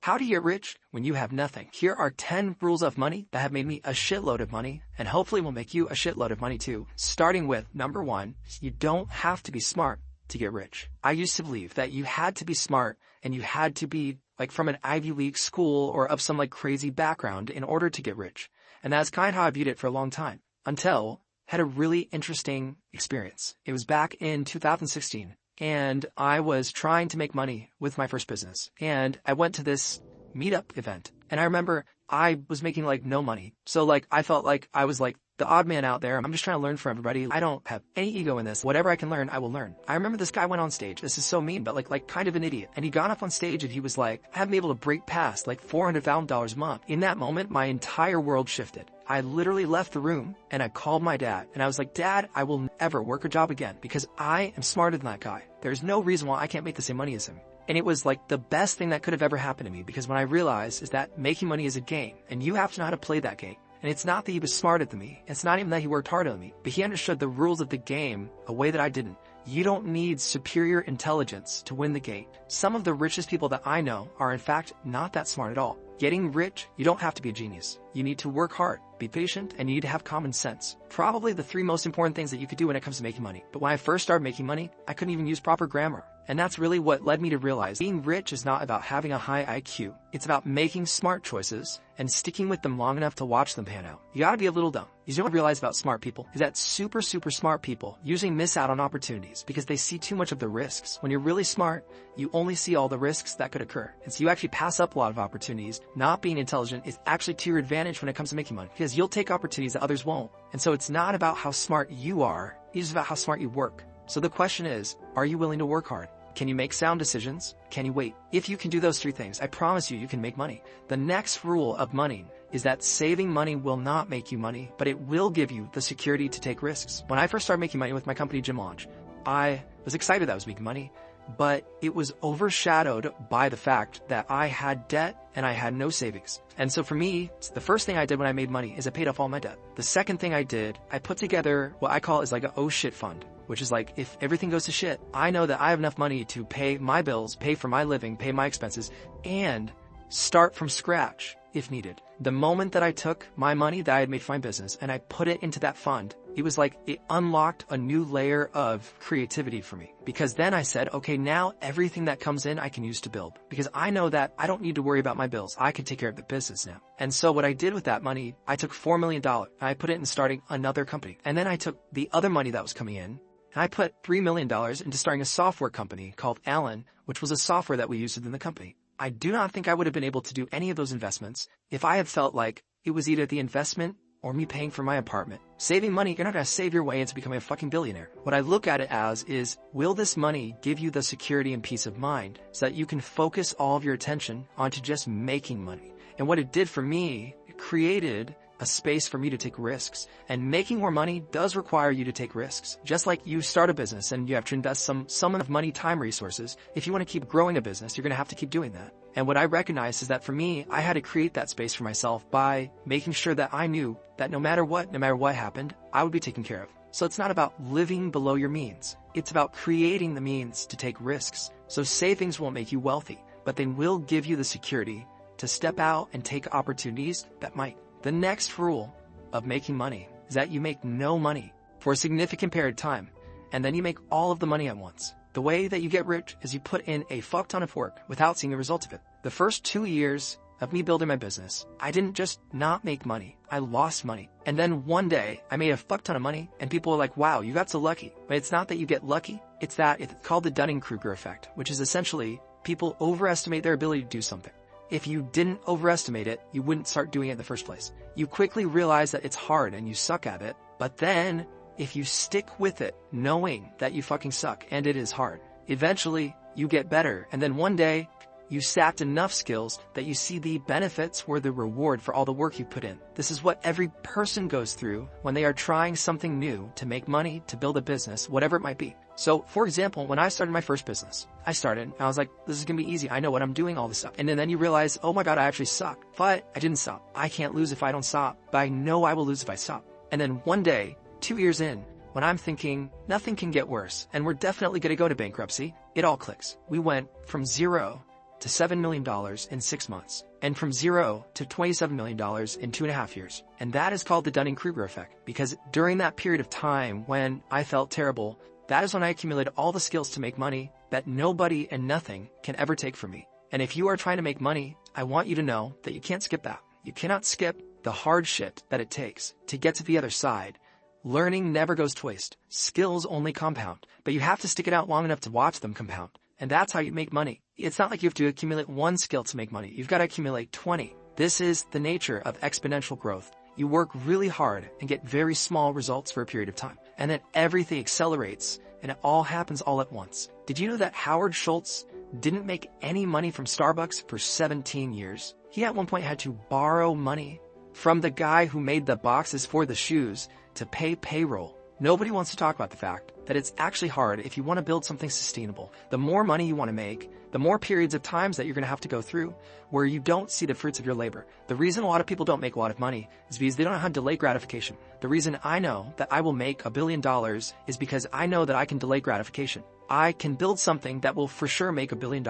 How do you get rich when you have nothing? Here are 10 rules of money that have made me a shitload of money and hopefully will make you a shitload of money too. Starting with number 1, you don't have to be smart to get rich. I used to believe that you had to be smart and you had to be like from an Ivy League school or of some like crazy background in order to get rich. And that's kind of how I viewed it for a long time until I had a really interesting experience. It was back in 2016. And I was trying to make money with my first business. And I went to this meetup event. And I remember I was making like no money. So like I felt like I was like the odd man out there. I'm just trying to learn from everybody. I don't have any ego in this. Whatever I can learn, I will learn. I remember this guy went on stage. This is so mean, but like kind of an idiot. And he got up on stage and he was like, I haven't been able to break past like $400,000 a month. In that moment, my entire world shifted. I literally left the room and I called my dad and I was like, Dad, I will never work a job again because I am smarter than that guy. There's no reason why I can't make the same money as him. And it was like the best thing that could have ever happened to me because when I realized is that making money is a game and you have to know how to play that game. And it's not that he was smarter than me. It's not even that he worked harder than me, but he understood the rules of the game a way that I didn't. You don't need superior intelligence to win the game. Some of the richest people that I know are in fact not that smart at all. Getting rich, you don't have to be a genius. You need to work hard, be patient, and you need to have common sense. Probably the 3 most important things that you could do when it comes to making money. But when I first started making money, I couldn't even use proper grammar. And that's really what led me to realize being rich is not about having a high IQ. It's about making smart choices and sticking with them long enough to watch them pan out. You gotta be a little dumb. You don't realize about smart people is that super smart people usually miss out on opportunities because they see too much of the risks. When you're really smart, you only see all the risks that could occur. And so you actually pass up a lot of opportunities. Not being intelligent is actually to your advantage when it comes to making money because you'll take opportunities that others won't. And so it's not about how smart you are, it's about how smart you work. So the question is, are you willing to work hard? Can you make sound decisions? Can you wait? If you can do those 3 things, I promise you can make money. The next rule of money is that saving money will not make you money, but it will give you the security to take risks. When I first started making money with my company, Gym Launch, I was excited that I was making money, but it was overshadowed by the fact that I had debt and I had no savings. And so for me, the first thing I did when I made money is I paid off all my debt. The second thing I did, I put together what I call is like a oh shit fund, which is like if everything goes to shit, I know that I have enough money to pay my bills, pay for my living, pay my expenses, and start from scratch if needed. The moment that I took my money that I had made for my business and I put it into that fund, it was like it unlocked a new layer of creativity for me. Because then I said, okay, now everything that comes in I can use to build. Because I know that I don't need to worry about my bills. I can take care of the business now. And so what I did with that money, I took $4 million and I put it in starting another company. And then I took the other money that was coming in and I put $3 million into starting a software company called Alan, which was a software that we used within the company. I do not think I would have been able to do any of those investments if I had felt like it was either the investment or me paying for my apartment. Saving money, you're not going to save your way into becoming a fucking billionaire. What I look at it as is, will this money give you the security and peace of mind so that you can focus all of your attention onto just making money? And what it did for me, it created a space for me to take risks. And making more money does require you to take risks. Just like you start a business and you have to invest some of money, time, resources. If you want to keep growing a business, you're going to have to keep doing that. And what I recognized is that for me, I had to create that space for myself by making sure that I knew that no matter what happened, I would be taken care of. So it's not about living below your means. It's about creating the means to take risks. So savings won't make you wealthy, but they will give you the security to step out and take opportunities that might. The next rule of making money is that you make no money for a significant period of time, and then you make all of the money at once. The way that you get rich is you put in a fuck ton of work without seeing the results of it. The first 2 years of me building my business, I didn't just not make money, I lost money. And then one day I made a fuck ton of money and people were like, wow, you got so lucky. But it's not that you get lucky, it's called the Dunning-Kruger effect, which is essentially people overestimate their ability to do something. If you didn't overestimate it, you wouldn't start doing it in the first place. You quickly realize that it's hard and you suck at it, but then if you stick with it, knowing that you fucking suck and it is hard, eventually you get better. And then one day you sapped enough skills that you see the benefits were the reward for all the work you put in. This is what every person goes through when they are trying something new to make money, to build a business, whatever it might be. So, for example, when I started my first business, I was like, this is going to be easy. I know what I'm doing, all this stuff. And then you realize, oh my God, I actually suck. But I didn't stop. I can't lose if I don't stop, but I know I will lose if I stop. And then one day, 2 years in, when I'm thinking nothing can get worse and we're definitely going to go to bankruptcy, it all clicks. We went from 0 to $7 million in 6 months, and from 0 to $27 million in 2.5 years. And that is called the Dunning-Kruger effect, because during that period of time when I felt terrible, that is when I accumulated all the skills to make money that nobody and nothing can ever take from me. And if you are trying to make money, I want you to know that you can't skip that. You cannot skip the hard shit that it takes to get to the other side. Learning never goes to waste. Skills only compound, but you have to stick it out long enough to watch them compound. And that's how you make money. It's not like you have to accumulate one skill to make money. You've got to accumulate 20. This is the nature of exponential growth. You work really hard and get very small results for a period of time. And then everything accelerates and it all happens all at once. Did you know that Howard Schultz didn't make any money from Starbucks for 17 years? He at one point had to borrow money from the guy who made the boxes for the shoes to pay payroll. Nobody wants to talk about the fact that it's actually hard if you want to build something sustainable. The more money you want to make, the more periods of times that you're going to have to go through where you don't see the fruits of your labor. The reason a lot of people don't make a lot of money is because they don't know how to delay gratification. The reason I know that I will make $1 billion is because I know that I can delay gratification. I can build something that will for sure make $1 billion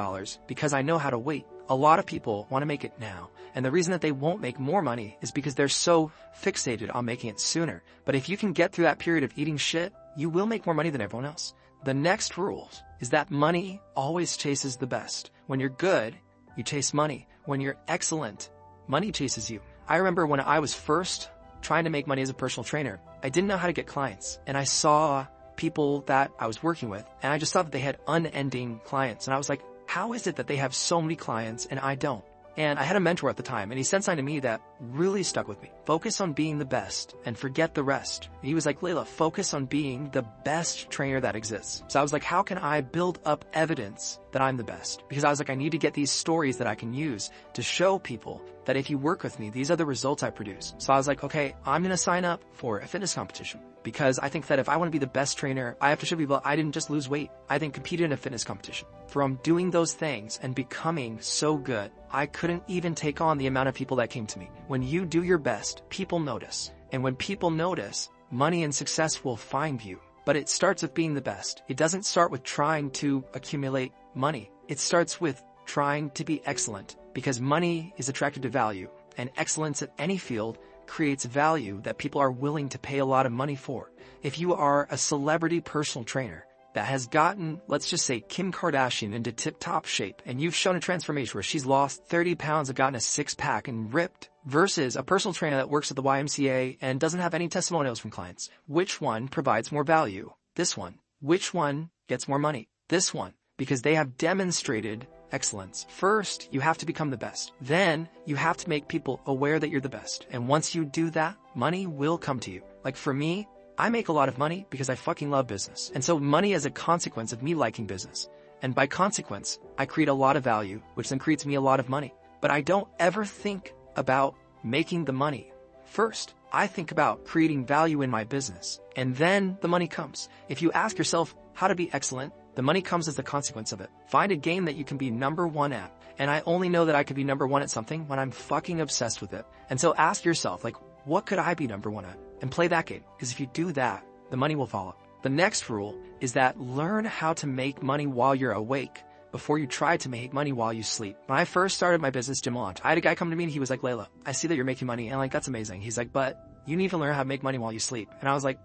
because I know how to wait. A lot of people want to make it now. And the reason that they won't make more money is because they're so fixated on making it sooner. But if you can get through that period of eating shit, you will make more money than everyone else. The next rule is that money always chases the best. When you're good, you chase money. When you're excellent, money chases you. I remember when I was first trying to make money as a personal trainer, I didn't know how to get clients. And I saw people that I was working with, and I just thought that they had unending clients. And I was like, how is it that they have so many clients and I don't? And I had a mentor at the time, and he said something to me that really stuck with me. Focus on being the best and forget the rest. And he was like, Layla, focus on being the best trainer that exists. So I was like, how can I build up evidence that I'm the best? Because I was like, I need to get these stories that I can use to show people that if you work with me, these are the results I produce. So I was like, okay, I'm going to sign up for a fitness competition because I think that if I want to be the best trainer, I have to show people I didn't just lose weight. I then competed in a fitness competition. From doing those things and becoming so good, I couldn't even take on the amount of people that came to me. When you do your best, people notice. And when people notice, money and success will find you. But it starts with being the best. It doesn't start with trying to accumulate money. It starts with trying to be excellent, because money is attracted to value, and excellence at any field creates value that people are willing to pay a lot of money for. If you are a celebrity personal trainer that has gotten, let's just say, Kim Kardashian into tip-top shape, and you've shown a transformation where she's lost 30 pounds and gotten a six-pack and ripped, versus a personal trainer that works at the YMCA and doesn't have any testimonials from clients, which one provides more value? This one. Which one gets more money? This one. Because they have demonstrated excellence. First, you have to become the best. Then, you have to make people aware that you're the best. And once you do that, money will come to you. Like for me, I make a lot of money because I fucking love business. And so money is a consequence of me liking business. And by consequence, I create a lot of value, which then creates me a lot of money. But I don't ever think about making the money. First, I think about creating value in my business. And then the money comes. If you ask yourself how to be excellent, the money comes as the consequence of it. Find a game that you can be number one at. And I only know that I could be number one at something when I'm fucking obsessed with it. And so ask yourself, like, what could I be number one at? And play that game. Because if you do that, the money will follow. The next rule is that learn how to make money while you're awake before you try to make money while you sleep. When I first started my business, Gym Launch, I had a guy come to me and he was like, Layla, I see that you're making money. And like, that's amazing. He's like, but you need to learn how to make money while you sleep. And I was like,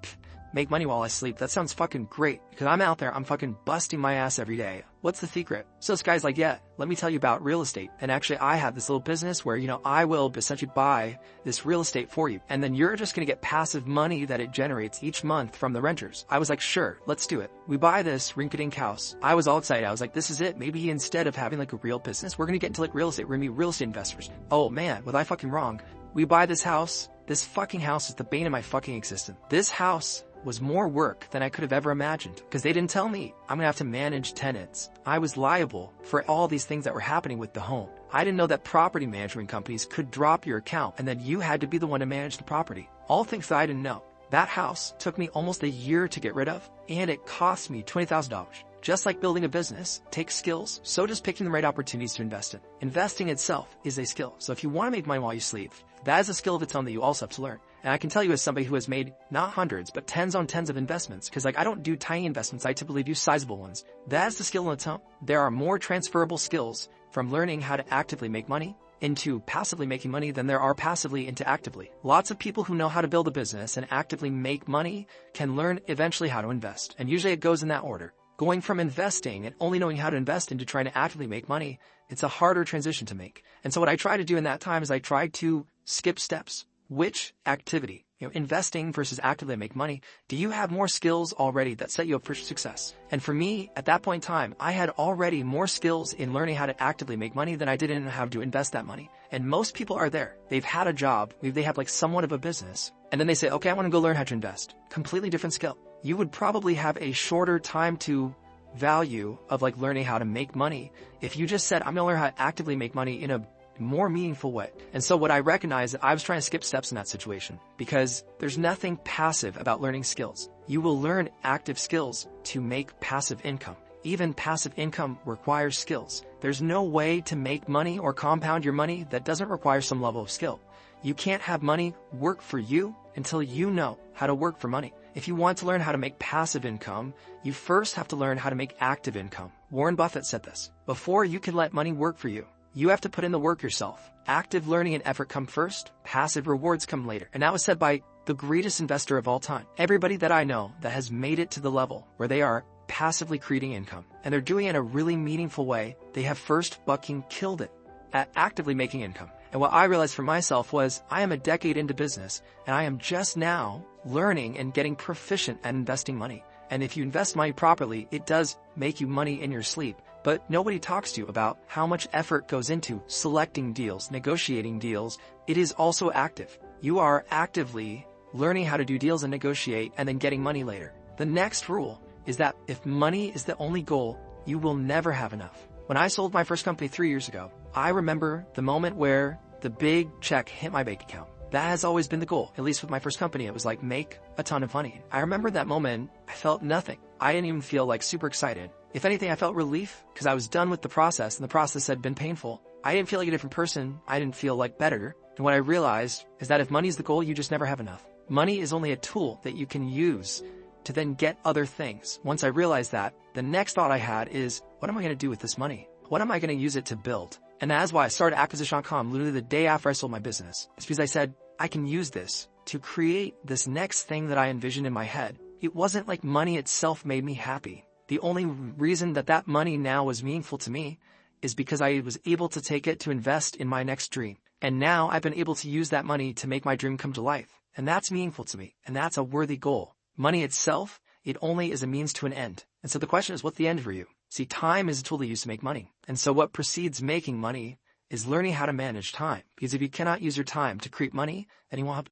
make money while I sleep. That sounds fucking great because I'm out there. I'm fucking busting my ass every day. What's the secret? So this guy's like, yeah, let me tell you about real estate. And actually I have this little business where, I will essentially buy this real estate for you. And then you're just going to get passive money that it generates each month from the renters. I was like, sure, let's do it. We buy this rinky-dink house. I was all excited. I was like, this is it. Maybe instead of having like a real business, we're going to get into like real estate. We're going to be real estate investors. Oh man, was I fucking wrong? We buy this house. This fucking house is the bane of my fucking existence. This house was more work than I could have ever imagined because they didn't tell me I'm gonna have to manage tenants. I was liable for all these things that were happening with the home. I didn't know that property management companies could drop your account and then you had to be the one to manage the property. All things that I didn't know. That house took me almost a year to get rid of and it cost me $20,000. Just like building a business takes skills, so does picking the right opportunities to invest in. Investing itself is a skill. So if you want to make money while you sleep, that is a skill of its own that you also have to learn. And I can tell you as somebody who has made not hundreds, but tens on tens of investments, because I don't do tiny investments, I typically do sizable ones. That is the skill on its own. There are more transferable skills from learning how to actively make money into passively making money than there are passively into actively. Lots of people who know how to build a business and actively make money can learn eventually how to invest. And usually it goes in that order. Going from investing and only knowing how to invest into trying to actively make money, it's a harder transition to make. And so what I try to do in that time is I try to skip steps. Which activity, investing versus actively make money, do you have more skills already that set you up for success? And for me, at that point in time, I had already more skills in learning how to actively make money than I did in how to invest that money. And most people are there. They've had a job, they have like somewhat of a business, and then they say, okay, I want to go learn how to invest. Completely different skill. You would probably have a shorter time to value of like learning how to make money if you just said, I'm going to learn how to actively make money in a more meaningful way. And so what I recognized that I was trying to skip steps in that situation because there's nothing passive about learning skills. You will learn active skills to make passive income. Even passive income requires skills. There's no way to make money or compound your money that doesn't require some level of skill. You can't have money work for you until you know how to work for money. If you want to learn how to make passive income, you first have to learn how to make active income. Warren Buffett said this. Before you can let money work for you, you have to put in the work yourself. Active learning and effort come first, passive rewards come later. And that was said by the greatest investor of all time. Everybody that I know that has made it to the level where they are passively creating income, and they're doing it in a really meaningful way, they have first fucking killed it at actively making income. And what I realized for myself was I am a decade into business, and I am just now learning and getting proficient at investing money. And if you invest money properly, it does make you money in your sleep. But nobody talks to you about how much effort goes into selecting deals, negotiating deals. It is also active. You are actively learning how to do deals and negotiate and then getting money later. The next rule is that if money is the only goal, you will never have enough. When I sold my first company 3 years ago, I remember the moment where the big check hit my bank account. That has always been the goal. At least with my first company, it was like make a ton of money. I remember that moment, I felt nothing. I didn't even feel like super excited. If anything, I felt relief because I was done with the process and the process had been painful. I didn't feel like a different person. I didn't feel like better. And what I realized is that if money is the goal, you just never have enough. Money is only a tool that you can use to then get other things. Once I realized that, the next thought I had is, what am I going to do with this money? What am I going to use it to build? And that's why I started Acquisition.com literally the day after I sold my business. It's because I said, I can use this to create this next thing that I envisioned in my head. It wasn't like money itself made me happy. The only reason that money now was meaningful to me is because I was able to take it to invest in my next dream. And now I've been able to use that money to make my dream come to life. And that's meaningful to me. And that's a worthy goal. Money itself, it only is a means to an end. And so the question is, what's the end for you? See, time is a tool to use to make money. And so what precedes making money is learning how to manage time. Because if you cannot use your time to create money, then you won't have